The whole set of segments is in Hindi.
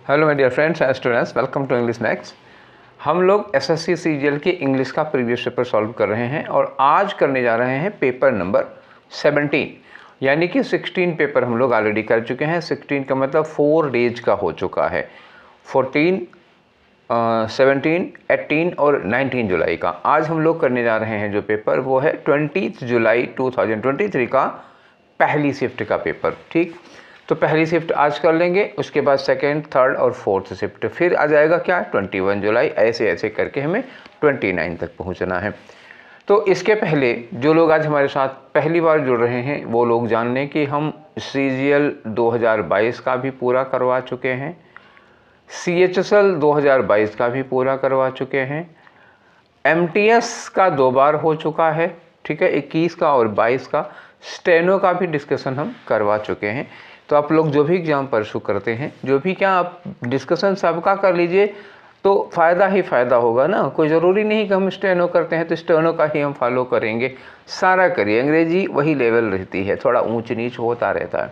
Hello my dear friends and students, welcome to English next. हम लोग एसएससी सीजीएल के इंग्लिश का प्रीवियस पेपर सॉल्व कर रहे हैं और आज करने जा रहे हैं पेपर नंबर 17, यानी कि 16 पेपर हम लोग ऑलरेडी कर चुके हैं। 16 का मतलब 4 डेज का हो चुका है। 14, 17, 18 और 19 जुलाई का आज हम लोग करने जा रहे हैं। जो पेपर वो है 20 जुलाई 2023 का पहली शिफ्ट का पेपर। ठीक, तो पहली शिफ्ट आज कर लेंगे, उसके बाद सेकेंड, थर्ड और फोर्थ शिफ्ट फिर आ जाएगा क्या 21 जुलाई। ऐसे ऐसे करके हमें 29 तक पहुंचना है। तो इसके पहले जो लोग आज हमारे साथ पहली बार जुड़ रहे हैं वो लोग जान लें कि हम सीजीएल 2022 का भी पूरा करवा चुके हैं, सीएचएसएल 2022 का भी पूरा करवा चुके हैं, एमटीएस का 2 बार हो चुका है, ठीक है, 21 का और 22 का। स्टेनो का भी डिस्कशन हम करवा चुके हैं। तो आप लोग जो भी एग्ज़ाम परसू करते हैं, जो भी क्या आप डिस्कशन सबका कर लीजिए तो फ़ायदा ही फ़ायदा होगा ना। कोई ज़रूरी नहीं कि हम स्टेनो करते हैं तो स्टेनो का ही हम फॉलो करेंगे, सारा करिए। अंग्रेजी वही लेवल रहती है, थोड़ा ऊंच नीच होता रहता है।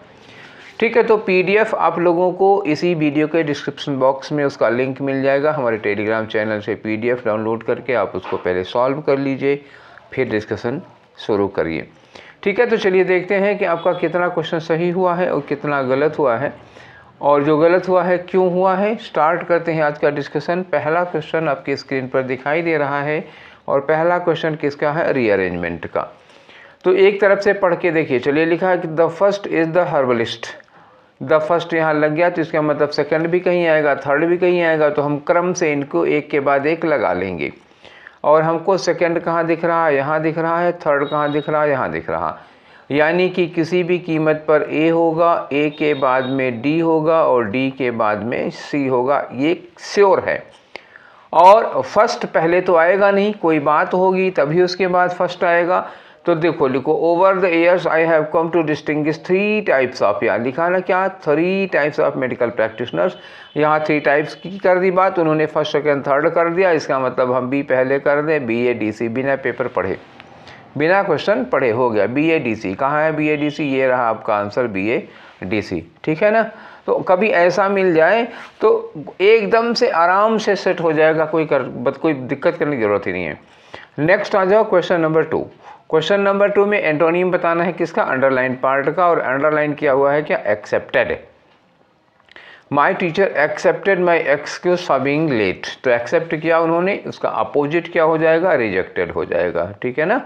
ठीक है, तो पीडीएफ आप लोगों को इसी वीडियो के डिस्क्रिप्शन बॉक्स में उसका लिंक मिल जाएगा। हमारे टेलीग्राम चैनल से पीडीएफ डाउनलोड करके आप उसको पहले सॉल्व कर लीजिए, फिर डिस्कशन शुरू करिए। ठीक है, तो चलिए देखते हैं कि आपका कितना क्वेश्चन सही हुआ है और कितना गलत हुआ है, और जो गलत हुआ है क्यों हुआ है। स्टार्ट करते हैं आज का डिस्कशन। पहला क्वेश्चन आपकी स्क्रीन पर दिखाई दे रहा है और पहला क्वेश्चन किसका है, रीअरेंजमेंट का। तो एक तरफ से पढ़ के देखिए। चलिए, लिखा है कि the first is the herbalist. The first यहाँ लग गया तो इसका मतलब सेकंड भी कहीं आएगा, थर्ड भी कहीं आएगा, तो हम क्रम से इनको एक के बाद एक लगा लेंगे। और हमको सेकंड कहाँ दिख रहा है, यहाँ दिख रहा है, थर्ड कहाँ दिख रहा है, यहाँ दिख रहा, यानी कि किसी भी कीमत पर ए होगा, ए के बाद में डी होगा और डी के बाद में सी होगा, ये श्योर है। और फर्स्ट पहले तो आएगा नहीं, कोई बात होगी तभी उसके बाद फर्स्ट आएगा। तो देखो, लिखो over the years I have come to distinguish 3 types of, यहाँ लिखा ना क्या 3 टाइप्स ऑफ मेडिकल प्रैक्टिशनर्स। यहाँ 3 टाइप्स की कर दी बात उन्होंने, फर्स्ट सेकेंड थर्ड कर दिया। इसका मतलब हम बी पहले कर दें, BA DC, बिना पेपर पढ़े, बिना क्वेश्चन पढ़े हो गया BA DC। कहाँ है BA DC, ये रहा आपका आंसर BA DC। ठीक है ना। तो कभी ऐसा मिल जाए तो एकदम से आराम से सेट हो जाएगा, कोई दिक्कत करने की जरूरत ही नहीं है। नेक्स्ट आ जाओ क्वेश्चन नंबर 2। क्वेश्चन नंबर 2 में एंटोनिम बताना है किसका, अंडरलाइन पार्ट का। और अंडरलाइन किया हुआ है क्या, accepted. My teacher accepted my excuse for being late. तो एक्सेप्ट किया उन्होंने, उसका अपोजिट क्या हो जाएगा, रिजेक्टेड हो जाएगा। ठीक है ना।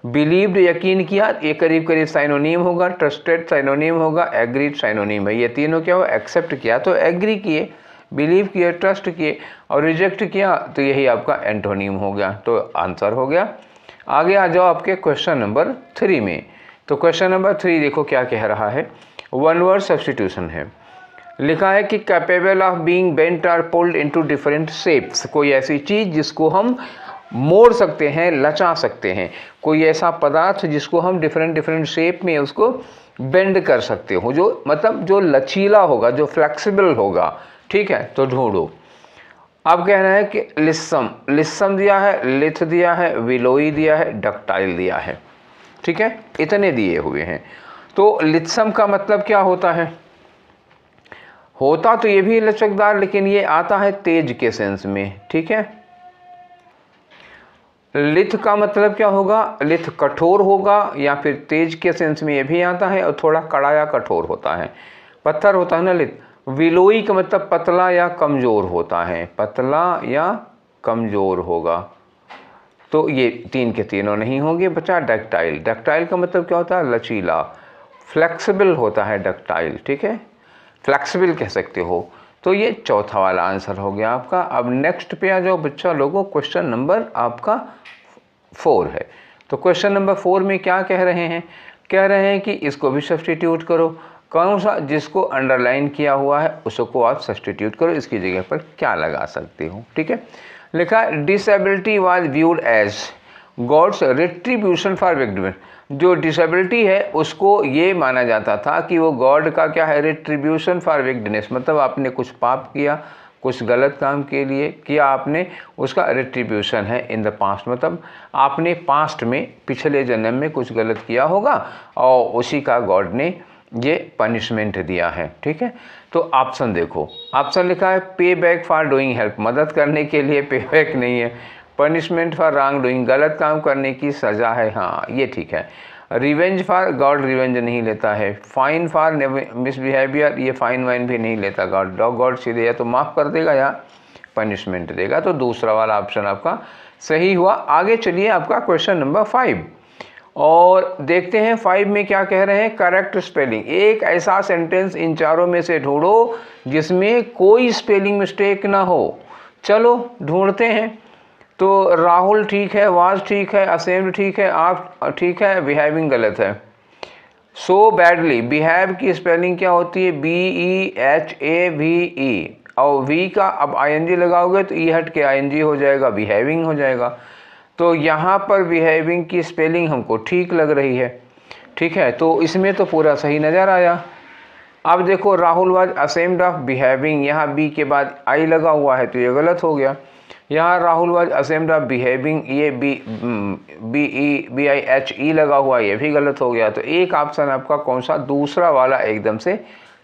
बिलीव्ड यकीन किया, ये करीब करीब साइनोनिम होगा, ट्रस्टेड साइनोनिम होगा, एग्रीड साइनोनिम है। ये तीनों क्या हो, एक्सेप्ट किया तो एग्री किए, बिलीव किए, ट्रस्ट किए, और रिजेक्ट किया तो यही आपका एंटोनिम हो गया। तो आंसर हो गया। आगे आ जाओ आपके क्वेश्चन नंबर 3 में। तो क्वेश्चन नंबर 3 देखो क्या कह रहा है, वन वर्ड सब्स्टिट्यूशन है। लिखा है कि capable of being bent or pulled into different shapes. कोई ऐसी चीज़ जिसको हम मोड़ सकते हैं, लचा सकते हैं, कोई ऐसा पदार्थ जिसको हम डिफरेंट शेप में उसको बेंड कर सकते हो, जो मतलब जो लचीला होगा, जो फ्लेक्सिबल होगा। ठीक है, तो ढूंढो। अब कहना है कि लिस्सम दिया है, लिथ दिया है, विलोई दिया है, डक्टाइल दिया है। ठीक है, इतने दिए हुए हैं। तो लिस्सम का मतलब क्या होता है, होता तो ये भी लचकदार, लेकिन ये आता है तेज के सेंस में। ठीक है। लिथ का मतलब क्या होगा, लिथ कठोर होगा, या फिर तेज के सेंस में ये भी आता है, और थोड़ा कड़ा या कठोर होता है, पत्थर होता है ना लिथ। विलोई का मतलब पतला या कमज़ोर होता है, पतला या कमज़ोर होगा। तो ये 3 के तीनों नहीं होंगे। बचा डक्टाइल। डक्टाइल का मतलब क्या होता है, लचीला, फ्लेक्सिबल होता है डक्टाइल। ठीक है, फ्लेक्सिबल कह सकते हो। तो ये चौथा वाला आंसर हो गया आपका। अब नेक्स्ट पे आ जाओ बच्चा लोगों, क्वेश्चन नंबर आपका 4 है। तो क्वेश्चन नंबर 4 में क्या कह रहे हैं, कह रहे हैं कि इसको भी सब्स्टिट्यूट करो। कौन सा, जिसको अंडरलाइन किया हुआ है उसको आप सब्स्टिट्यूट करो, इसकी जगह पर क्या लगा सकते हो। ठीक है, लिखा disability was viewed as God's retribution for victim. जो डिसेबिलिटी है उसको ये माना जाता था कि वो गॉड का क्या है, रिट्रीब्यूशन फॉर विक्टिमनेस। मतलब आपने कुछ पाप किया, कुछ गलत काम के लिए किया आपने, उसका रिट्रीब्यूशन है इन द पास्ट। मतलब आपने पास्ट में, पिछले जन्म में कुछ गलत किया होगा और उसी का गॉड ने ये पनिशमेंट दिया है। ठीक है, तो ऑप्शन देखो, ऑप्शन लिखा है पे बैक फॉर डूइंग हेल्प, मदद करने के लिए पे बैक नहीं है। पनिशमेंट फॉर रॉन्ग डूइंग, गलत काम करने की सज़ा है, हाँ ये ठीक है। रिवेंज फॉर गॉड, रिवेंज नहीं लेता है। फाइन फॉर मिसबिहेवियर, ये फाइन वाइन भी नहीं लेता गॉड। गॉड सीधे या तो माफ़ कर देगा या पनिशमेंट देगा, तो दूसरा वाला ऑप्शन आपका सही हुआ। आगे चलिए आपका क्वेश्चन नंबर 5 और देखते हैं 5 में क्या कह रहे हैं। करेक्ट स्पेलिंग, एक ऐसा सेंटेंस इन चारों में से ढूंढो जिसमें कोई स्पेलिंग मिस्टेक ना हो। चलो ढूंढते हैं। तो राहुल ठीक है, वाज ठीक है, असेम्ड ठीक है, आप ठीक है, बिहेविंग गलत है। सो बैडली, बिहेव की स्पेलिंग क्या होती है? BEHAVE, और वी का अब ING लगाओगे तो ई हट के ING हो जाएगा, बिहेविंग हो जाएगा। तो यहाँ पर बिहेविंग की स्पेलिंग हमको ठीक लग रही है। ठीक है, तो इसमें तो पूरा सही नज़र आया। अब देखो Rahul was ashamed of behaving, यहाँ बी के बाद आई लगा हुआ है तो ये गलत हो गया। यहाँ Rahul was ashamed of behaving, ये BEHE लगा हुआ, ये भी गलत हो गया। तो एक ऑप्शन आपका कौन सा? दूसरा वाला एकदम से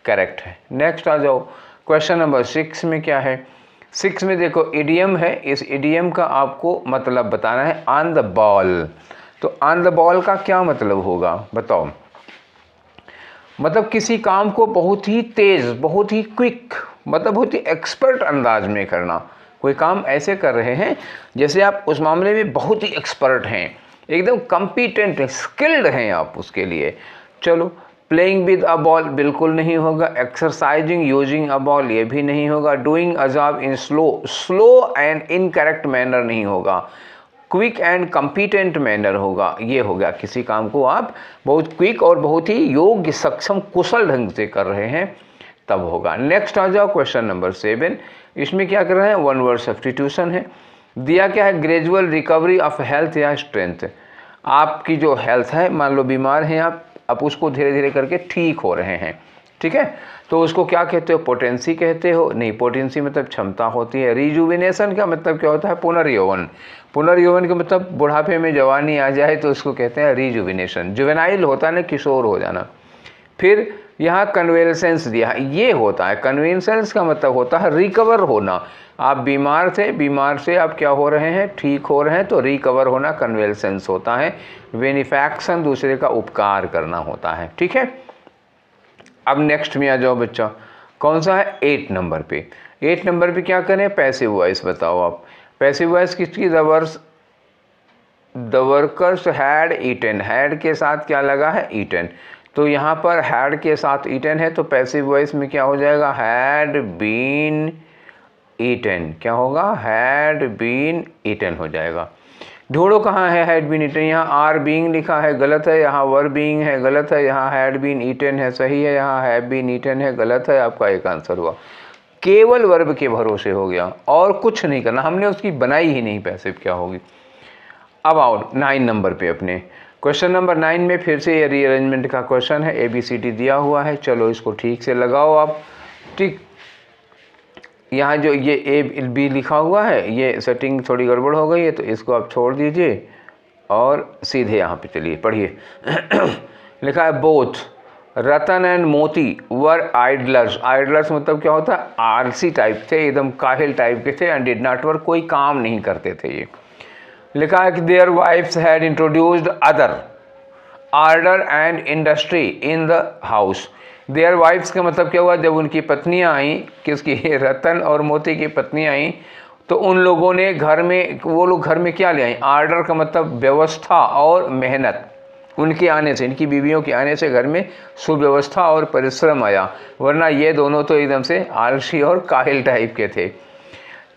करेक्ट है। नेक्स्ट आ जाओ, क्वेश्चन नंबर 6 में क्या है। 6 में देखो इडियम है, इस इडियम का आपको मतलब बताना है ऑन द बॉल। तो ऑन द बॉल का क्या मतलब होगा बताओ? मतलब किसी काम को बहुत ही तेज़, बहुत ही क्विक, मतलब बहुत ही एक्सपर्ट अंदाज में करना। कोई काम ऐसे कर रहे हैं जैसे आप उस मामले में बहुत ही एक्सपर्ट हैं, एकदम कॉम्पिटेंट, स्किल्ड हैं आप उसके लिए। चलो, प्लेइंग विद अ बॉल बिल्कुल नहीं होगा। एक्सरसाइजिंग यूजिंग अ बॉल ये भी नहीं होगा। Doing a job in slow and incorrect manner नहीं होगा। क्विक एंड कॉम्पिटेंट मैनर होगा, ये हो गया किसी काम को आप बहुत क्विक और बहुत ही योग्य, सक्षम, कुशल ढंग से कर रहे हैं तब होगा। नेक्स्ट आ जाओ क्वेश्चन नंबर 7। इसमें क्या कर रहे हैं? वन वर्ड सब्स्टिट्यूशन है। दिया क्या है? ग्रेजुअल रिकवरी ऑफ हेल्थ या स्ट्रेंथ। आपकी जो हेल्थ है, मान लो बीमार हैं आप उसको धीरे धीरे करके ठीक हो रहे हैं। ठीक है, तो उसको क्या कहते हो? पोटेंसी कहते हो? नहीं, पोटेंसी मतलब क्षमता होती है। रिजुविनेशन का मतलब क्या होता है? पुनर्यौवन। पुनर्यौवन का मतलब बुढ़ापे में जवानी आ जाए तो उसको कहते हैं रिजुविनेशन। जुवेनाइल होता है ना, किशोर हो जाना। फिर यहाँ कन्वेलसेंस दिया है, ये होता है। कन्वेलसेंस का मतलब होता है रिकवर होना। आप बीमार थे, बीमार से आप क्या हो रहे हैं? ठीक हो रहे हैं, तो रिकवर होना कन्वेलसेंस होता है। बेनिफैक्शन दूसरे का उपकार करना होता है। ठीक है, अब नेक्स्ट में आ जाओ बच्चा, कौन सा है? 8 नंबर पे। 8 नंबर पे क्या करें? पैसिव वॉइस बताओ आप। पैसिव वॉइस किसकी? The workers had eaten, had के साथ क्या लगा है? ईटन। तो यहाँ पर हैड के साथ ईटन है, तो पैसिव वॉइस में क्या हो जाएगा? Had been eaten. क्या होगा? हैड बीन ईटन हो जाएगा। ढूंढो कहाँ है हैड बीन ईटन। यहाँ आर बीइंग लिखा है, गलत है। यहाँ वर बीइंग है, गलत है। यहाँ हैड बीन ईटन है, सही है। यहाँ हैव बीन ईटन है, गलत है। आपका एक आंसर हुआ। केवल वर्ब के भरोसे हो गया और कुछ नहीं करना, हमने उसकी बनाई ही नहीं पैसिव क्या होगी। अब आओ 9 नंबर पे अपने। क्वेश्चन नंबर 9 में फिर से ये रीअरेंजमेंट का क्वेश्चन है। ABCD दिया हुआ है, चलो इसको ठीक से लगाओ आप। ठीक, यहाँ जो ये AB लिखा हुआ है, ये सेटिंग थोड़ी गड़बड़ हो गई है, तो इसको आप छोड़ दीजिए और सीधे यहाँ पे चलिए पढ़िए। लिखा है बोथ रतन एंड मोती वर आइडलर्स। आइडलर्स मतलब क्या होता है? आलसी टाइप थे, एकदम काहिल टाइप के थे। एंड डिड नॉट वर्क, कोई काम नहीं करते थे ये। लिखा है कि their wives had introduced other order and industry in the house. Their wives का मतलब क्या हुआ? जब उनकी पत्नियां आई, किसकी? रतन और मोती की पत्नियां आई, तो उन लोगों ने घर में, वो लोग घर में क्या ले आई? ऑर्डर का मतलब व्यवस्था और मेहनत। उनके आने से, इनकी बीवियों के आने से घर में सुव्यवस्था और परिश्रम आया, वरना ये दोनों तो एकदम से आलसी और काहिल टाइप के थे।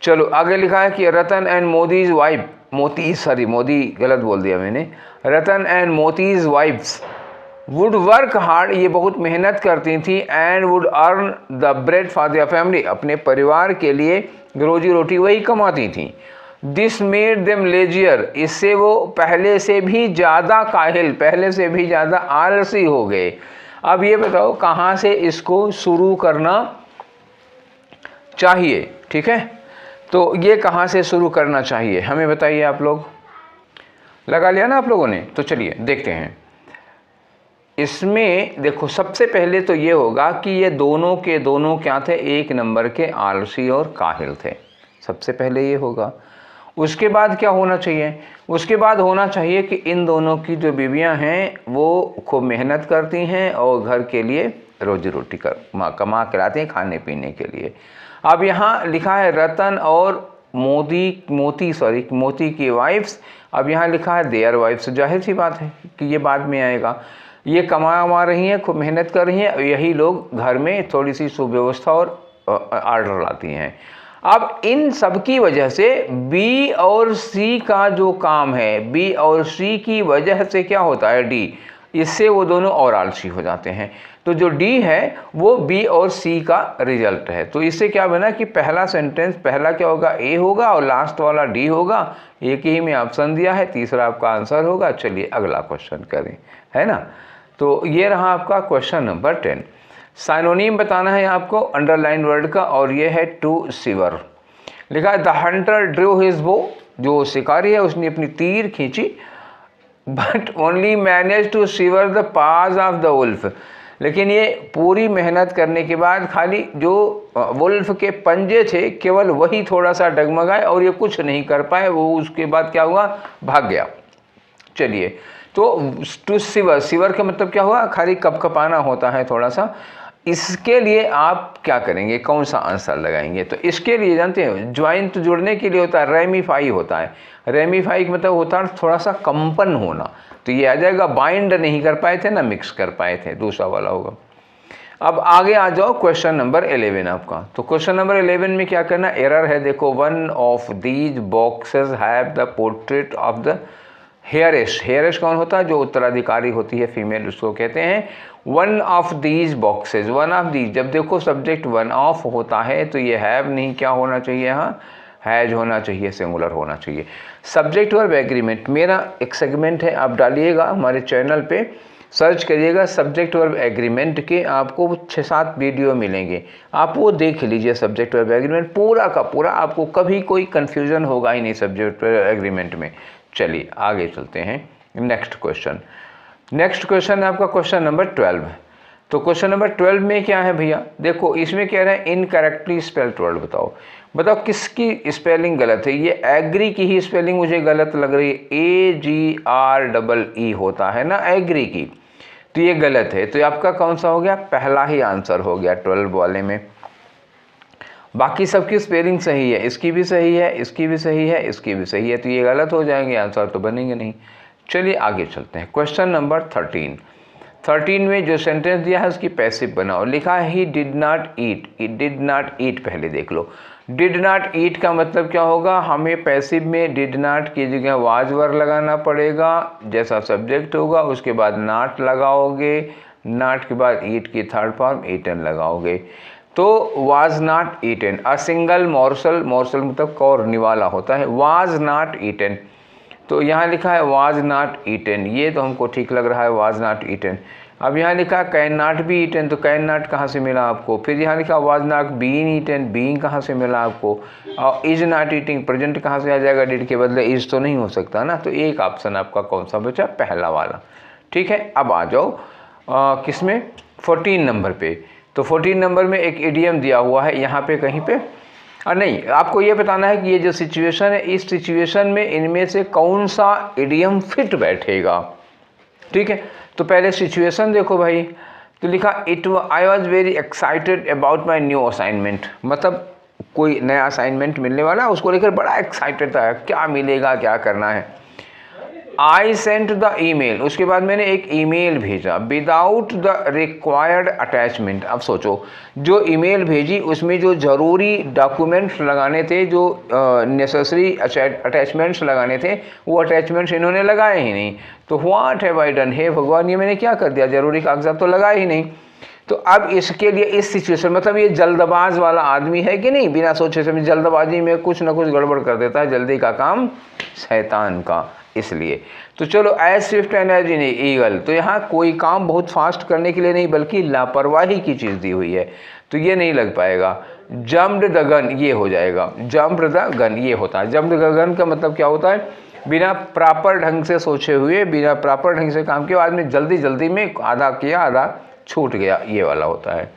चलो आगे लिखा है कि रतन एंड मोदीज वाइफ, मोदी गलत बोल दिया मैंने। Ratan and Moti's wives would work hard, ये बहुत मेहनत करती थी। And would earn the bread for their family, अपने परिवार के लिए रोजी रोटी वही कमाती थी। दिस मेड देम लेजियर, इससे वो पहले से भी ज़्यादा काहिल, पहले से भी ज़्यादा आलसी हो गए। अब ये बताओ कहाँ से इसको शुरू करना चाहिए? ठीक है, तो ये कहाँ से शुरू करना चाहिए हमें बताइए आप लोग। लगा लिया ना आप लोगों ने? तो चलिए देखते हैं। इसमें देखो सबसे पहले तो ये होगा कि ये दोनों के दोनों क्या थे, एक नंबर के आलसी और काहिल थे, सबसे पहले ये होगा। उसके बाद क्या होना चाहिए, उसके बाद होना चाहिए कि इन दोनों की जो बीवियां हैं वो खूब मेहनत करती हैं और घर के लिए रोजी रोटी कमा के लाते हैं खाने पीने के लिए। अब यहाँ लिखा है रतन और मोती की वाइफ्स, अब यहाँ लिखा है देयर वाइफ्स, जाहिर सी बात है कि ये बाद में आएगा। ये कमा रही हैं, खूब मेहनत कर रही हैं, यही लोग घर में थोड़ी सी सुव्यवस्था और ऑर्डर लाती हैं। अब इन सब की वजह से बी और सी का जो काम है, बी और सी की वजह से क्या होता है, डी, इससे वो दोनों और आलसी हो जाते हैं। तो जो डी है वो बी और सी का रिजल्ट है। तो इससे क्या बना कि पहला सेंटेंस, पहला क्या होगा, ए होगा और लास्ट वाला डी होगा। एक ही में ऑप्शन दिया है, तीसरा आपका आंसर होगा। चलिए अगला क्वेश्चन करें, है ना। तो ये रहा आपका क्वेश्चन नंबर 10। साइनोनिम बताना है आपको अंडरलाइन वर्ड का, और ये है टू सीवर। लिखा है द हंटर ड्रू हिज बो, जो शिकारी है उसने अपनी तीर खींची, but only manage to sever the paws of the wolf, लेकिन ये पूरी मेहनत करने के बाद खाली जो वुल्फ के पंजे थे केवल वही थोड़ा सा डगमगाए और ये कुछ नहीं कर पाए। वो उसके बाद क्या हुआ, भाग गया। चलिए, तो टू सीवर, सीवर का मतलब क्या हुआ, खाली कपकपाना होता है थोड़ा सा। इसके लिए आप क्या करेंगे, कौन सा आंसर लगाएंगे, तो इसके लिए जानते हैं ज्वाइन तो जुड़ने के लिए होता है, रेमीफाई होता है। रेमीफाई का मतलब होता है थोड़ा सा कंपन होना, तो ये आ जाएगा बाइंड नहीं कर पाए थे ना, मिक्स कर पाए थे, दूसरा वाला होगा। अब आगे आ जाओ क्वेश्चन नंबर 11 आपका। तो क्वेश्चन नंबर 11 में क्या करना, एरर है देखो, one of these boxes have the portrait of the heiress. Heiress कौन होता है, जो उत्तराधिकारी होती है फीमेल, उसको कहते हैं। One of these boxes, one of these, जब देखो सब्जेक्ट वन ऑफ होता है तो ये हैव नहीं, क्या होना चाहिए, यहाँ हैज होना चाहिए, सिंगुलर होना चाहिए। सब्जेक्ट वर्ब एग्रीमेंट मेरा एक सेगमेंट है, आप डालिएगा हमारे चैनल पे, सर्च करिएगा सब्जेक्ट वर्ब एग्रीमेंट के, आपको 6-7 वीडियो मिलेंगे, आप वो देख लीजिए। सब्जेक्ट वर्ब एग्रीमेंट पूरा का पूरा, आपको कभी कोई कन्फ्यूज़न होगा ही नहीं सब्जेक्ट वर्ब एग्रीमेंट में। चलिए आगे चलते हैं, नेक्स्ट क्वेश्चन। नेक्स्ट क्वेश्चन है आपका क्वेश्चन नंबर 12। तो क्वेश्चन नंबर 12 में क्या है भैया, देखो इसमें कह रहे हैं इनकरेक्टली स्पेल्ड वर्ड बताओ। बताओ किसकी स्पेलिंग गलत है, ये एग्री की ही स्पेलिंग मुझे गलत लग रही है, AGREE होता है ना एग्री की, तो ये गलत है। तो आपका कौन सा हो गया, पहला ही आंसर हो गया 12 वाले में। बाकी सबकी स्पेलिंग सही है, इसकी भी सही है, इसकी भी सही है, इसकी भी सही है, तो ये गलत हो जाएंगे, आंसर तो बनेंगे नहीं। चलिए आगे चलते हैं, क्वेश्चन नंबर 13 में जो सेंटेंस दिया है उसकी पैसिव बनाओ। लिखा है he did not eat, did not eat पहले देख लो। डिड नॉट ईट का मतलब क्या होगा, हमें पैसिव में डिड नॉट की जगह वाज वर लगाना पड़ेगा, जैसा सब्जेक्ट होगा उसके बाद नॉट लगाओगे, नॉट के बाद ईट की थर्ड फॉर्म ईटन लगाओगे। तो was not eaten, a single morsel, morsel मतलब कौरने वाला होता है, वाज नॉट ईटन। तो यहाँ लिखा है वाज नॉट ईटन, ये तो हमको ठीक लग रहा है, वाज नॉट ईटन। अब यहाँ लिखा है कैन नॉट बी ईटन, तो कैन नॉट कहाँ से मिला आपको। फिर यहाँ लिखा was not been eaten, being कहाँ से मिला आपको। और इज नॉट ईटिंग, प्रेजेंट कहाँ से आ जाएगा, डिड के बदले इज तो नहीं हो सकता ना। तो एक ऑप्शन आपका कौन सा बचा, पहला वाला। ठीक है, अब आ जाओ किसमें, 14 नंबर पे। तो 14 नंबर में एक इडियम दिया हुआ है यहाँ पे कहीं पे, और नहीं आपको ये बताना है कि ये जो सिचुएशन है, इस सिचुएशन में इनमें से कौन सा इडियम फिट बैठेगा। ठीक है, तो पहले सिचुएशन देखो भाई। तो लिखा I was very excited about my new assignment, मतलब कोई नया असाइनमेंट मिलने वाला, उसको लेकर बड़ा एक्साइटेड था, क्या मिलेगा, क्या करना है। आई सेंट द ईमेल, उसके बाद मैंने एक ईमेल भेजा विदाउट द रिक्वायर्ड अटैचमेंट। अब सोचो, जो ईमेल भेजी उसमें जो ज़रूरी डॉक्यूमेंट्स लगाने थे, जो नेसेसरी अटैचमेंट्स लगाने थे, वो अटैचमेंट्स इन्होंने लगाए ही नहीं। तो व्हाट हैव आई डन, हे भगवान ये मैंने क्या कर दिया, ज़रूरी कागजात तो लगाए ही नहीं। तो अब इसके लिए इस सिचुएशन, मतलब ये जल्दबाज वाला आदमी है कि नहीं, बिना सोचे समझे जल्दबाजी में कुछ ना कुछ गड़बड़ कर देता है, जल्दी का काम शैतान का, इसलिए। तो चलो as swift and as in eagle, तो यहाँ कोई काम बहुत फास्ट करने के लिए नहीं बल्कि लापरवाही की चीज़ दी हुई है, तो ये नहीं लग पाएगा। जम्प्ड द गन, ये हो जाएगा, जम्प्ड द गन ये होता है। जम्प्ड द गन का मतलब क्या होता है, बिना प्रॉपर ढंग से सोचे हुए, बिना प्रॉपर ढंग से काम किया, आदमी जल्दी जल्दी में आधा किया आधा छूट गया, ये वाला होता है।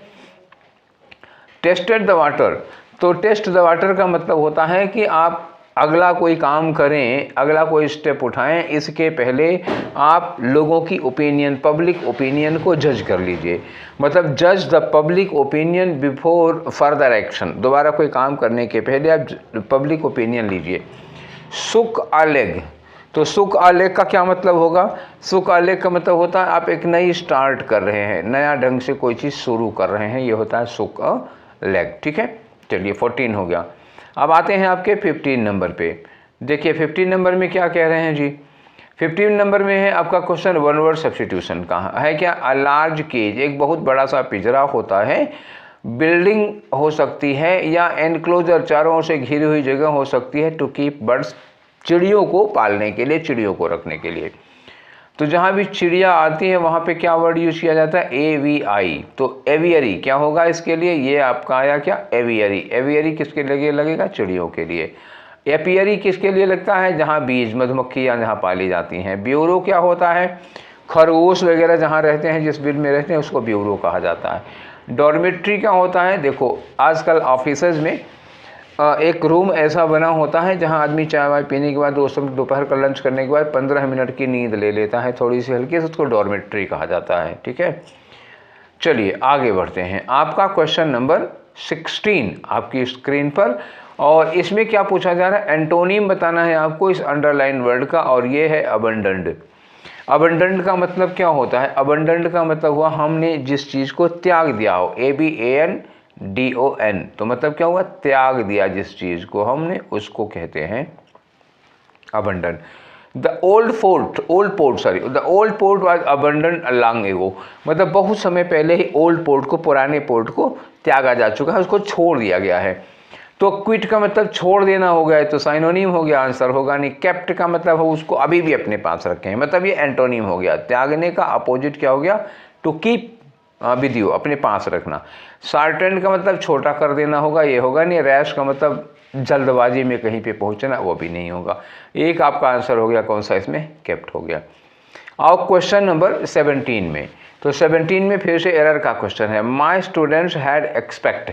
टेस्टेड द वाटर, तो टेस्ट द वाटर का मतलब होता है कि आप अगला कोई काम करें, अगला कोई स्टेप उठाएं, इसके पहले आप लोगों की ओपिनियन, पब्लिक ओपिनियन को जज कर लीजिए। मतलब जज the public opinion before further action, दोबारा कोई काम करने के पहले आप पब्लिक ओपिनियन लीजिए। सुक अ लेग, तो सुक अ लेग का क्या मतलब होगा? सुक अ लेग का मतलब होता है आप एक नई स्टार्ट कर रहे हैं, नया ढंग से कोई चीज़ शुरू कर रहे हैं, ये होता है सुक अ लेग। ठीक है, चलिए 14 हो गया। अब आते हैं आपके 15 नंबर पे। देखिए 15 नंबर में क्या कह रहे हैं जी? 15 नंबर में है आपका क्वेश्चन वन वर्ड सब्स्टिट्यूशन का है। क्या? अ लार्ज केज, एक बहुत बड़ा सा पिंजरा होता है, बिल्डिंग हो सकती है या एनक्लोजर, चारों ओर से घिरी हुई जगह हो सकती है, टू कीप बर्ड्स, चिड़ियों को पालने के लिए, चिड़ियों को रखने के लिए। तो जहाँ भी चिड़िया आती है वहाँ पे क्या वर्ड यूज किया जाता है? एवीआई। तो एवियरी क्या होगा इसके लिए? ये आपका आया क्या? एवियरी। एवियरी किसके लिए लगेगा? चिड़ियों के लिए। एपियरी किसके लिए लगता है? जहाँ बीज, मधुमक्खियाँ जहाँ पाली जाती हैं। ब्यूरो क्या होता है? खरगोश वगैरह जहाँ रहते हैं, जिस बिल में रहते हैं, उसको ब्यूरो कहा जाता है। डॉर्मेट्री क्या होता है? देखो आजकल ऑफिसेज में एक रूम ऐसा बना होता है जहां आदमी चाय वाय पीने के बाद, दोपहर का लंच करने के बाद 15 मिनट की नींद ले लेता है, थोड़ी सी हल्की से, उसको डॉर्मेट्री कहा जाता है। ठीक है, चलिए आगे बढ़ते हैं। आपका क्वेश्चन नंबर 16 आपकी स्क्रीन पर, और इसमें क्या पूछा जा रहा है? एंटोनिम बताना है आपको इस अंडरलाइन वर्ड का, और ये है अबंडेंट। अबंडेंट का मतलब क्या होता है? अबंडेंट का मतलब हुआ हमने जिस चीज़ को त्याग दिया हो, ABANDON, तो मतलब क्या हुआ? त्याग दिया जिस चीज़ को हमने, उसको कहते हैं abundant. The old port was abandon along एगो, मतलब बहुत समय पहले ही ओल्ड पोर्ट को, पुराने पोर्ट को त्यागा जा चुका है, उसको छोड़ दिया गया है। तो क्विट का मतलब छोड़ देना हो गया है, तो साइनोनिम हो गया, आंसर होगा नहीं। केप्ट का मतलब हो उसको अभी भी अपने पास रखे हैं, मतलब ये एंटोनिम हो गया। त्यागने का अपोजिट क्या हो गया? टू कीप विद यू, अपने पास रखना। शार्टेंड का मतलब छोटा कर देना होगा, ये होगा नहीं। रैश का मतलब जल्दबाजी में कहीं पे पहुंचना, वो भी नहीं होगा। एक आपका आंसर हो गया, कौन सा इसमें? केप्ट हो गया। आओ क्वेश्चन नंबर 17 में। तो 17 में फिर से एरर का क्वेश्चन है। My students had expect.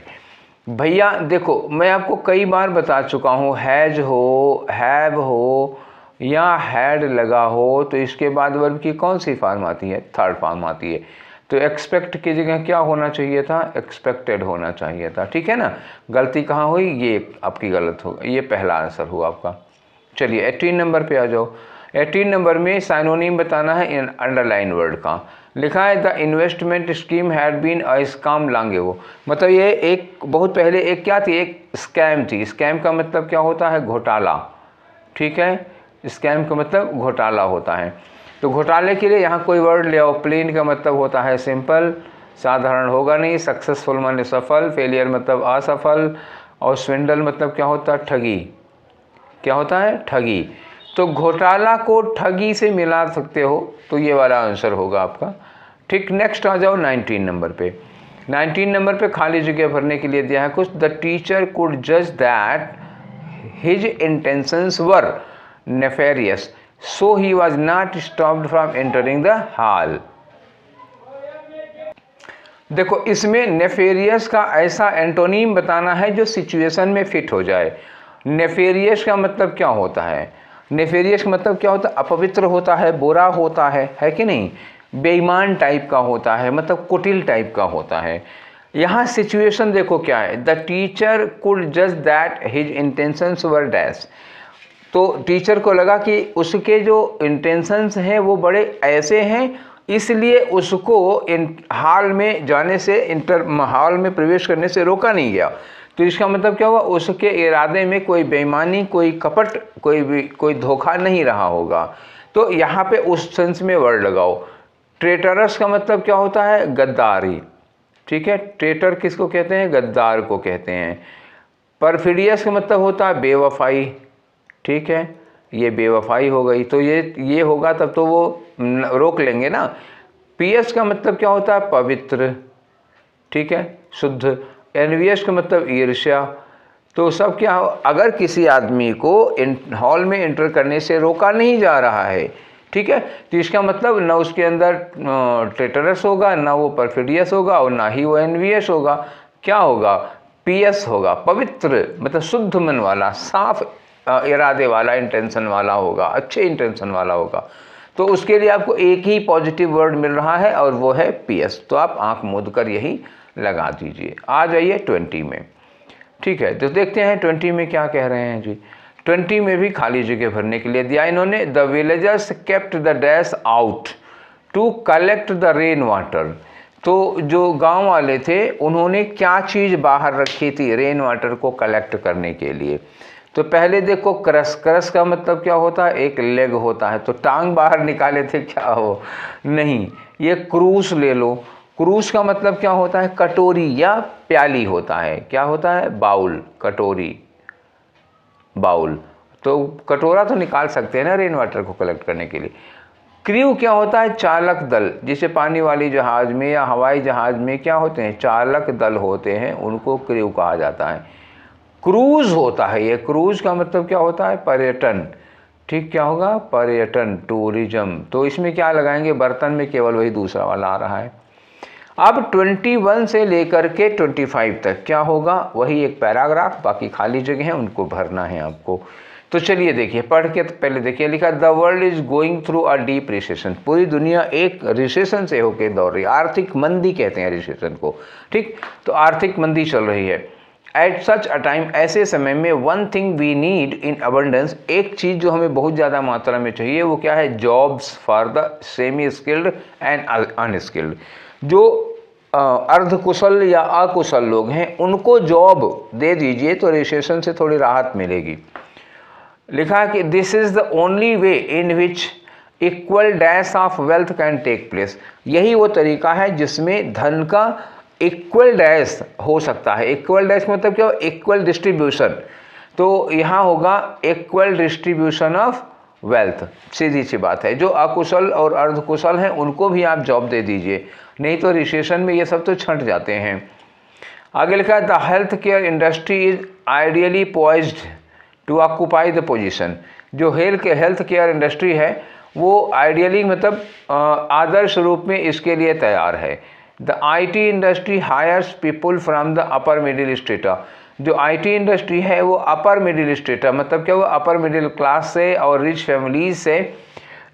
भैया देखो, मैं आपको कई बार बता चुका हूँ, हैज हो, हैव हो या हैड लगा हो तो इसके बाद वर्ब की कौन सी फॉर्म आती है? थर्ड फॉर्म आती है। तो एक्सपेक्ट की जगह क्या होना चाहिए था? एक्सपेक्टेड होना चाहिए था। ठीक है ना, गलती कहाँ हुई? ये आपकी गलत हो, ये पहला आंसर हुआ आपका। चलिए 18 नंबर पे आ जाओ। 18 नंबर में साइनोनिम बताना है अंडरलाइन वर्ड का। लिखा है the investment scheme had been a scam long ago, मतलब ये एक बहुत पहले एक क्या थी? एक स्कैम थी। स्कैम का मतलब क्या होता है? घोटाला। ठीक है, स्कैम का मतलब घोटाला होता है। तो घोटाले के लिए यहाँ कोई वर्ड ले आओ। प्लेन का मतलब होता है सिंपल, साधारण होगा नहीं। सक्सेसफुल माने सफल, फेलियर मतलब असफल, और स्विंडल मतलब क्या होता है? ठगी। क्या होता है? ठगी। तो घोटाला को ठगी से मिला सकते हो, तो ये वाला आंसर होगा आपका। ठीक, नेक्स्ट आ जाओ 19 नंबर पे। 19 नंबर पे खाली जगह भरने के लिए दिया है कुछ। द टीचर कुड जज that his intentions were nefarious, so he was not stopped from entering the hall. देखो इसमें नेफेरियस का ऐसा एंटोनीम बताना है जो सिचुएशन में फिट हो जाए। नेफेरियस का मतलब क्या होता है? नेफेरियस का मतलब क्या होता है? अपवित्र होता है, बुरा होता है कि नहीं? बेईमान टाइप का होता है, मतलब कुटिल टाइप का होता है। यहाँ सिचुएशन देखो क्या है? द टीचर कुड जज that his intentions were dash, तो टीचर को लगा कि उसके जो इंटेंशंस हैं वो बड़े ऐसे हैं, इसलिए उसको हॉल में जाने से, हॉल में प्रवेश करने से रोका नहीं गया। तो इसका मतलब क्या हुआ? उसके इरादे में कोई बेईमानी, कोई कपट, कोई धोखा नहीं रहा होगा। तो यहाँ पे उस सेंस में वर्ड लगाओ। ट्रेटरस का मतलब क्या होता है? गद्दारी। ठीक है, ट्रेटर किसको कहते हैं? गद्दार को कहते हैं। परफिडियस का मतलब होता है बेवफाई। ठीक है, ये बेवफाई हो गई, तो ये होगा तब तो वो रोक लेंगे ना। पीएस का मतलब क्या होता है? पवित्र। ठीक है, शुद्ध। एनवीएस का मतलब ईर्ष्या। तो सब क्या हो, अगर किसी आदमी को हॉल में एंटर करने से रोका नहीं जा रहा है, ठीक है, तो इसका मतलब ना उसके अंदर टेटरस होगा, ना वो परफिडियस होगा और ना ही वो एनवीएस होगा। क्या होगा? पीएस होगा, पवित्र मतलब शुद्ध मन वाला, साफ इरादे वाला, इंटेंशन वाला होगा, अच्छे इंटेंशन वाला होगा। तो उसके लिए आपको एक ही पॉजिटिव वर्ड मिल रहा है और वो है पीएस। तो आप आंख मूंद कर यही लगा दीजिए। आ जाइए 20 में, ठीक है। तो देखते हैं 20 में क्या कह रहे हैं जी। 20 में भी खाली जगह भरने के लिए दिया इन्होंने, the villagers kept the dash out to collect the rain water. तो जो गांव वाले थे उन्होंने क्या चीज़ बाहर रखी थी रेन वाटर को कलेक्ट करने के लिए? तो पहले देखो, क्रस, क्रस का मतलब क्या होता है? एक लेग होता है, तो टांग बाहर निकाले थे क्या हो? नहीं। ये क्रूस ले लो, क्रूस का मतलब क्या होता है? कटोरी या प्याली होता है। क्या होता है? बाउल, कटोरी, बाउल। तो कटोरा तो निकाल सकते हैं ना रेन वाटर को कलेक्ट करने के लिए। क्रू क्या होता है? चालक दल। जिसे पानी वाली जहाज में या हवाई जहाज में क्या होते हैं? चालक दल होते हैं, उनको क्रू कहा जाता है। क्रूज होता है, ये क्रूज का मतलब क्या होता है? पर्यटन। ठीक, क्या होगा? पर्यटन, टूरिज्म। तो इसमें क्या लगाएंगे? बर्तन में केवल वही दूसरा वाला आ रहा है। अब 21 से लेकर के 25 तक क्या होगा? वही एक पैराग्राफ, बाकी खाली जगह है उनको भरना है आपको। तो चलिए देखिए, पढ़ के तो पहले देखिए, लिखा the world is going through a deep recession. पूरी दुनिया एक रिसेशन से होकर दौड़ रही है। आर्थिक मंदी कहते हैं रिसेशन को, ठीक। तो आर्थिक मंदी चल रही है। एट सच अ टाइम, ऐसे समय में, one thing we need in abundance, एक चीज़ जो हमें बहुत ज़्यादा मात्रा में चाहिए, वो क्या है? Jobs for the semi skilled and unskilled. जो अर्धकुशल या अकुशल लोग हैं उनको जॉब दे दीजिए तो रिसेशन से थोड़ी राहत मिलेगी। लिखा है कि this is the only way in which equal dash of wealth can take place. यही वो तरीका है जिसमें धन का इक्वल डैश हो सकता है। इक्वल डैश मतलब क्या? Equal distribution. तो यहाँ होगा इक्वल डिस्ट्रीब्यूशन ऑफ वेल्थ। सीधी सी बात है। जो अकुशल और अर्धकुशल हैं उनको भी आप जॉब दे दीजिए, नहीं तो रिसेशन में ये सब तो छंट जाते हैं। आगे लिखा है the health care industry is ideally poised to occupy the position. जो हेल्थ केयर इंडस्ट्री है वो आइडियली मतलब आदर्श रूप में इसके लिए तैयार है। The IT industry hires people from the upper middle strata. जो आईटी इंडस्ट्री है वो अपर मिडिल स्ट्रेटा मतलब क्या? वो अपर मिडिल क्लास से और रिच फैमिलीज से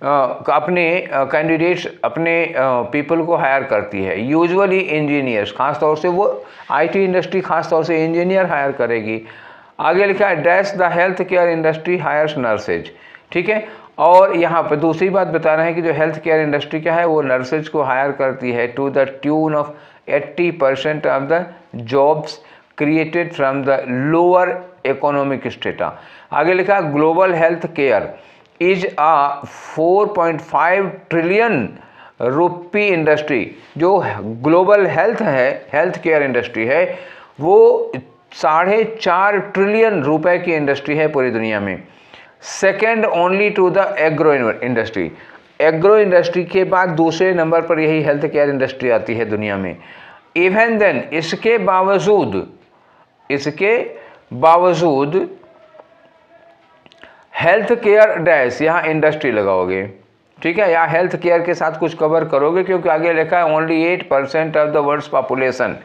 अपने कैंडिडेट्स, अपने पीपल को हायर करती है। यूजुअली इंजीनियर्स, खासतौर से वो आईटी इंडस्ट्री खासतौर से इंजीनियर हायर करेगी। आगे लिखा है dash the health care industry hires nurses, ठीक है। और यहाँ पर दूसरी बात बता रहे हैं कि जो हेल्थ केयर इंडस्ट्री क्या है वो नर्सेज को हायर करती है to the tune of 80% of the jobs created from the lower economic strata. आगे लिखा global health care is a 4.5 trillion rupee industry. जो ग्लोबल हेल्थ है, हेल्थ केयर इंडस्ट्री है, वो 4.5 ट्रिलियन रुपए की इंडस्ट्री है पूरी दुनिया में। Second only to the agro industry. Agro industry के बाद दूसरे नंबर पर यही हेल्थ केयर इंडस्ट्री आती है दुनिया में। इवन देन, इसके बावजूद हेल्थ केयर डैश, यहाँ इंडस्ट्री लगाओगे, ठीक है, या हेल्थ केयर के साथ कुछ कवर करोगे क्योंकि आगे लिखा है only 8% of the world's population,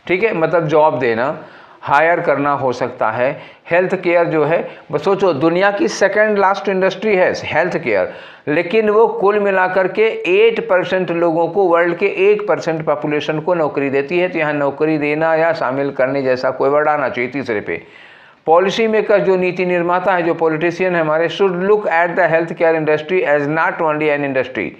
ठीक है, मतलब जॉब देना, हायर करना हो सकता है। हेल्थ केयर जो है, बस सोचो दुनिया की सेकंड लास्ट इंडस्ट्री है हेल्थ केयर, लेकिन वो कुल मिलाकर के 8% लोगों को, वर्ल्ड के 1% पॉपुलेशन को नौकरी देती है। तो यहाँ नौकरी देना या शामिल करने जैसा कोई वर्ड आना चाहिए तीसरे पे। पॉलिसी मेकर, जो नीति निर्माता है, जो पॉलिटिशियन है हमारे, should look at the health care industry as not only an industry.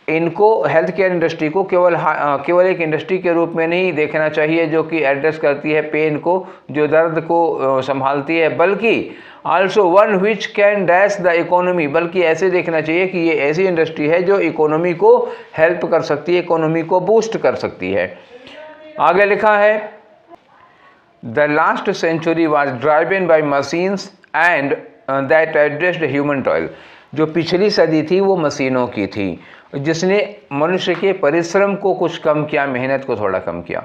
इनको हेल्थ केयर इंडस्ट्री को केवल एक इंडस्ट्री के रूप में नहीं देखना चाहिए जो कि एड्रेस करती है पेन को, जो दर्द को संभालती है, बल्कि also one which can dash the economy, बल्कि ऐसे देखना चाहिए कि ये ऐसी इंडस्ट्री है जो इकोनॉमी को हेल्प कर सकती है, इकोनॉमी को बूस्ट कर सकती है। आगे लिखा है the last century was driven by machines and that addressed human toil. जो पिछली सदी थी वो मशीनों की थी, जिसने मनुष्य के परिश्रम को कुछ कम किया, मेहनत को थोड़ा कम किया।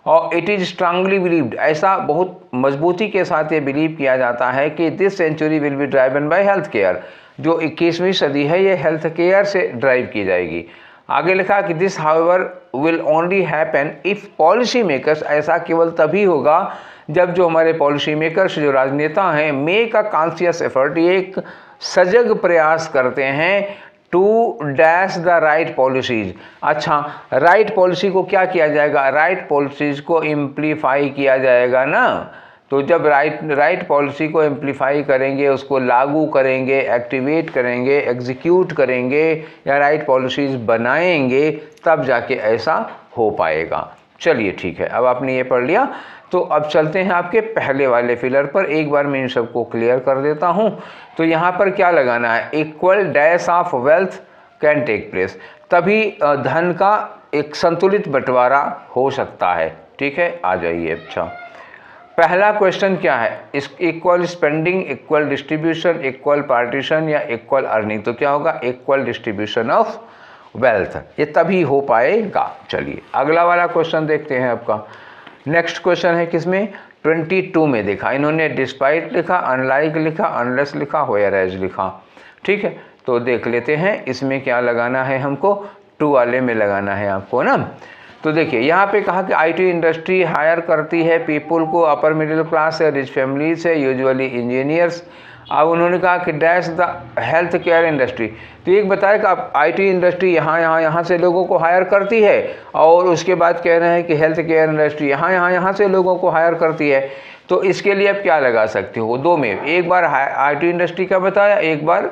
और इट इज़ स्ट्रांगली बिलीव्ड, ऐसा बहुत मजबूती के साथ ये बिलीव किया जाता है कि this century will be driven by health care, जो 21वीं सदी है ये हेल्थ केयर से ड्राइव की जाएगी। आगे लिखा कि this however will only happen if policy makers, ऐसा केवल तभी होगा जब जो हमारे पॉलिसी मेकर्स, जो राजनेता हैं, मेक अ कॉन्शियस एफर्ट, ये एक सजग प्रयास करते हैं to dash the right policies. अच्छा, राइट पॉलिसी को क्या किया जाएगा, राइट पॉलिसीज को इम्प्लीफाई किया जाएगा ना। तो जब राइट पॉलिसी को एम्प्लीफाई करेंगे, उसको लागू करेंगे, एक्टिवेट करेंगे, एग्जीक्यूट करेंगे या राइट पॉलिसीज़ बनाएंगे, तब जाके ऐसा हो पाएगा। चलिए ठीक है, अब आपने ये पढ़ लिया, तो अब चलते हैं आपके पहले वाले फिलर पर। एक बार मैं इन सबको क्लियर कर देता हूँ। तो यहाँ पर क्या लगाना है, equal dash of wealth can take place, तभी धन का एक संतुलित बंटवारा हो सकता है। ठीक है, आ जाइए। अच्छा, पहला क्वेश्चन क्या है, इस equal spending, equal distribution, equal partition या इक्वल अर्निंग। तो क्या होगा, इक्वल डिस्ट्रीब्यूशन ऑफ वेल्थ, ये तभी हो पाएगा। चलिए अगला वाला क्वेश्चन देखते हैं आपका। नेक्स्ट क्वेश्चन है किसमें, 22 में देखा इन्होंने डिस्पाइट लिखा, अनलाइक लिखा, अनलेस लिखा, व्हेयर एज लिखा। ठीक है, तो देख लेते हैं इसमें क्या लगाना है हमको, 2 वाले में लगाना है आपको ना। तो देखिए यहाँ पे कहा कि आईटी इंडस्ट्री हायर करती है पीपल को, अपर मिडिल क्लास है, रिच फैमिली से, यूजुअली इंजीनियर्स। अब उन्होंने कहा कि dash the health care industry, तो एक बताया कि आप आईटी इंडस्ट्री यहाँ से लोगों को हायर करती है, और उसके बाद कह रहे हैं कि हेल्थ केयर इंडस्ट्री यहाँ से लोगों को हायर करती है। तो इसके लिए आप क्या लगा सकते हो, 2 में, एक बार आईटी इंडस्ट्री का बताया, एक बार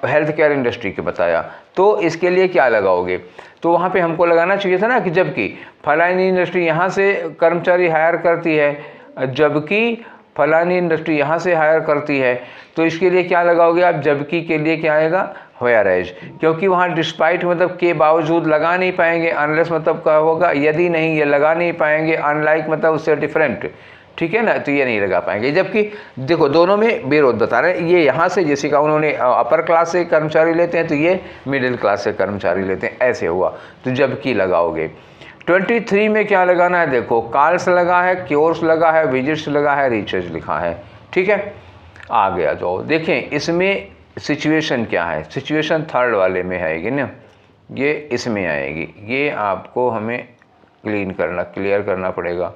हेल्थ केयर इंडस्ट्री के बताया। तो इसके लिए क्या लगाओगे, तो वहाँ पे हमको लगाना चाहिए था ना कि जबकि फलानी इंडस्ट्री यहाँ से कर्मचारी हायर करती है, जबकि फलानी इंडस्ट्री यहाँ से हायर करती है। तो इसके लिए क्या लगाओगे आप, जबकि के लिए क्या आएगा, व्हेयर एज, क्योंकि वहाँ डिस्पाइट मतलब के बावजूद लगा नहीं पाएंगे, अनलेस मतलब क्या होगा, यदि नहीं, ये लगा नहीं पाएंगे, अनलाइक मतलब उससे डिफरेंट। ठीक है ना, तो ये नहीं लगा पाएंगे। जबकि देखो दोनों में विरोध बता रहे हैं, ये यहाँ से जैसे का उन्होंने अपर क्लास से कर्मचारी लेते हैं, तो ये मिडिल क्लास से कर्मचारी लेते हैं, ऐसे हुआ, तो जबकि लगाओगे। 23 में क्या लगाना है, देखो कॉल्स लगा है, क्योर्स लगा है, विजिट्स लगा है, रीचेज लिखा है। ठीक है, आ गया जाओ देखें इसमें सिचुएशन क्या है, सिचुएशन 3rd वाले में आएगी ना, ये इसमें आएगी, ये आपको हमें क्लियर करना पड़ेगा।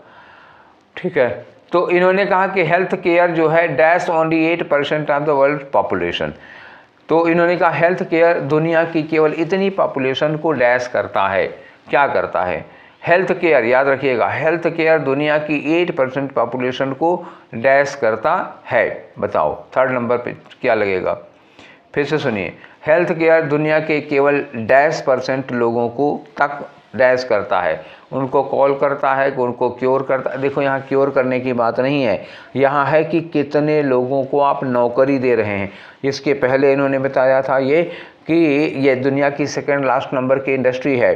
ठीक है, तो इन्होंने कहा कि हेल्थ केयर जो है dash only 8% of the world population. तो इन्होंने कहा हेल्थ केयर दुनिया की केवल इतनी पॉपुलेशन को डैश करता है, क्या करता है, हेल्थ केयर, याद रखिएगा, हेल्थ केयर दुनिया की 8% पॉपुलेशन को डैश करता है। बताओ 3rd नंबर पे क्या लगेगा, फिर से सुनिए, हेल्थ केयर दुनिया के केवल %% लोगों को तक डैश करता है, उनको कॉल करता है, उनको क्योर करता है। देखो यहाँ क्योर करने की बात नहीं है, यहाँ है कि कितने लोगों को आप नौकरी दे रहे हैं। इसके पहले इन्होंने बताया था ये कि ये दुनिया की 2nd लास्ट नंबर की इंडस्ट्री है,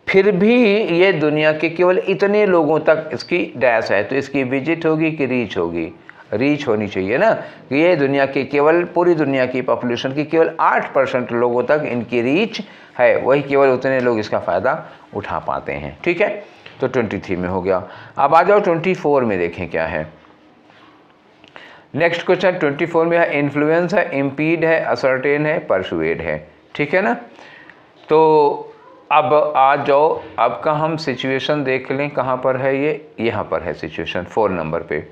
फिर भी ये दुनिया के केवल इतने लोगों तक इसकी डैश है। तो इसकी विजिट होगी कि रीच होगी, रीच होनी चाहिए ना, कि ये दुनिया के केवल, पूरी दुनिया की पॉपुलेशन की केवल 8% लोगों तक इनकी रीच है, वही केवल उतने लोग इसका फ़ायदा उठा पाते हैं। ठीक है, तो 23 में हो गया। अब आ जाओ 24 में, देखें क्या है। नेक्स्ट क्वेश्चन 24 में है, इन्फ्लुएंस है, इम्पीड है, असर्टेन है, परसुएड है। ठीक है ना, तो अब आ जाओ, अब का हम सिचुएशन देख लें, कहाँ पर है ये, यहाँ पर है सिचुएशन 4 नंबर पे।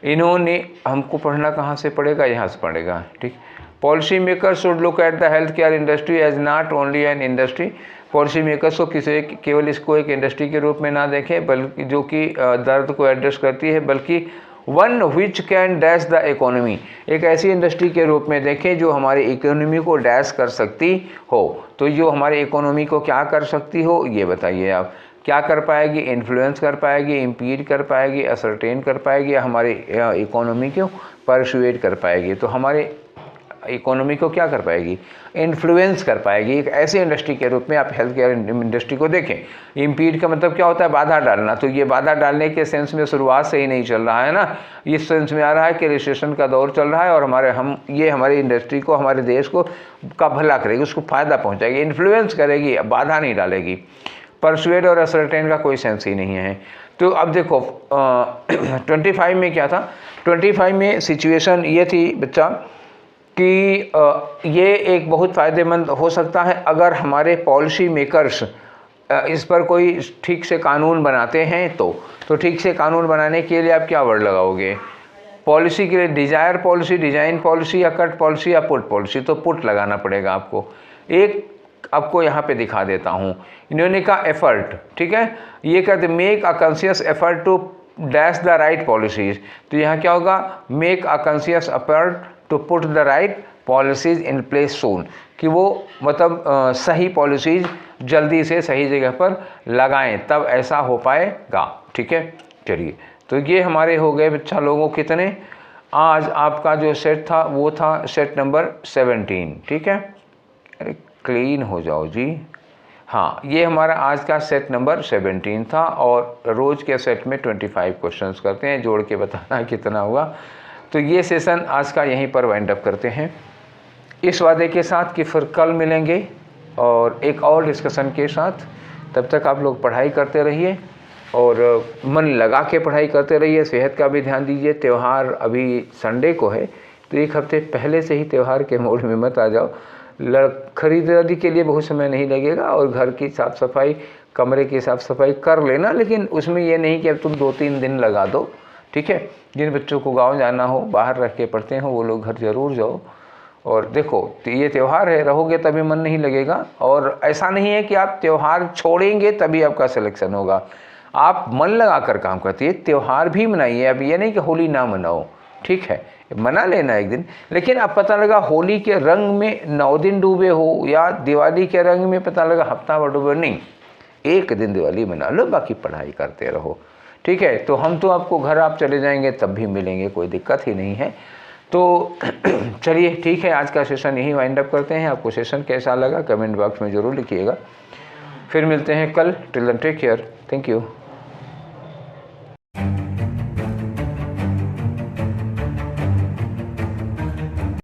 इन्होंने हमको पढ़ना कहाँ से पड़ेगा, यहाँ से पड़ेगा। ठीक, policy maker should look at the health care industry as not only an industry. Policy makers को किसी केवल इसको एक इंडस्ट्री के रूप में ना देखें, बल्कि जो कि दर्द को एड्रेस करती है, बल्कि one which can dash the economy, एक ऐसी इंडस्ट्री के रूप में देखें जो हमारी इकोनॉमी को डैश कर सकती हो। तो जो हमारी इकोनॉमी को क्या कर सकती हो, ये बताइए आप, क्या कर पाएगी, इन्फ्लुएंस कर पाएगी, इम्पीड कर पाएगी, असर्टेन कर पाएगी, या हमारी इकोनॉमी को परसुएड कर पाएगी। तो हमारे इकोनॉमी को क्या कर पाएगी, इन्फ्लुएंस कर पाएगी। एक ऐसे इंडस्ट्री के रूप में आप हेल्थ केयर इंडस्ट्री को देखें। इम्पीड का मतलब क्या होता है, बाधा डालना। तो ये बाधा डालने के सेंस में शुरुआत से ही नहीं चल रहा है ना, इस सेंस में आ रहा है कि रिसेशन का दौर चल रहा है, और हमारी इंडस्ट्री को, हमारे देश को का भला करेगी, उसको फ़ायदा पहुँचाएगी, इन्फ्लुएंस करेगी, बाधा नहीं डालेगी। परसुएड और असरटेन का कोई सेंस ही नहीं है। तो अब देखो 25 में क्या था, 25 में सिचुएशन ये थी बच्चा कि ये एक बहुत फ़ायदेमंद हो सकता है अगर हमारे पॉलिसी मेकर्स इस पर कोई ठीक से कानून बनाते हैं। तो ठीक से कानून बनाने के लिए आप क्या वर्ड लगाओगे? पॉलिसी के लिए डिज़ायर पॉलिसी, डिज़ाइन पॉलिसी या कट पॉलिसी या पुट पॉलिसी, तो पुट लगाना पड़ेगा आपको। एक आपको यहाँ पे दिखा देता हूँ, इन्होंने कहा एफर्ट, ठीक है, ये कहते make a conscious effort to dash the right policies. तो यहाँ क्या होगा? Make a conscious effort to put the right policies in place soon, कि वो मतलब सही पॉलिसीज़ जल्दी से सही जगह पर लगाएं, तब ऐसा हो पाएगा। ठीक है, चलिए, तो ये हमारे हो गए बच्चा लोगों कितने। आज आपका जो सेट था वो था सेट नंबर 17। ठीक है, अरे क्लीन हो जाओ जी। हाँ, ये हमारा आज का सेट नंबर 17 था और रोज़ के सेट में 25 क्वेश्चंस करते हैं, जोड़ के बताना कितना हुआ। तो ये सेशन आज का यहीं पर वाइंड अप करते हैं, इस वादे के साथ कि फिर कल मिलेंगे और एक और डिस्कशन के साथ। तब तक आप लोग पढ़ाई करते रहिए और मन लगा के पढ़ाई करते रहिए, सेहत का भी ध्यान दीजिए। त्यौहार अभी संडे को है, तो एक हफ्ते पहले से ही त्यौहार के मोड में मत आ जाओ। खरीदारी के लिए बहुत समय नहीं लगेगा और घर की साफ़ सफाई, कमरे की साफ़ सफाई कर लेना, लेकिन उसमें ये नहीं कि अब तुम 2-3 दिन लगा दो। ठीक है, जिन बच्चों को गांव जाना हो, बाहर रह के पढ़ते हो, वो लोग घर ज़रूर जाओ। और देखो, तो ये त्यौहार है, रहोगे तभी मन नहीं लगेगा। और ऐसा नहीं है कि आप त्यौहार छोड़ेंगे तभी आपका सिलेक्शन होगा, आप मन लगा कर काम करते हैं। त्यौहार भी मनाइए, अब ये नहीं कि होली ना मनाओ, ठीक है, मना लेना एक दिन, लेकिन अब पता लगा होली के रंग में 9 दिन डूबे हो या दिवाली के रंग में पता लगा हफ्ता भर डूबे, नहीं, एक दिन दिवाली मना लो, बाकी पढ़ाई करते रहो। ठीक है, तो हम तो आपको घर आप चले जाएंगे तब भी मिलेंगे, कोई दिक्कत ही नहीं है। तो चलिए ठीक है, आज का सेशन यहीं वाइंड अप करते हैं। आपको सेशन कैसा लगा कमेंट बॉक्स में ज़रूर लिखिएगा। फिर मिलते हैं कल। Till then take care, thank you.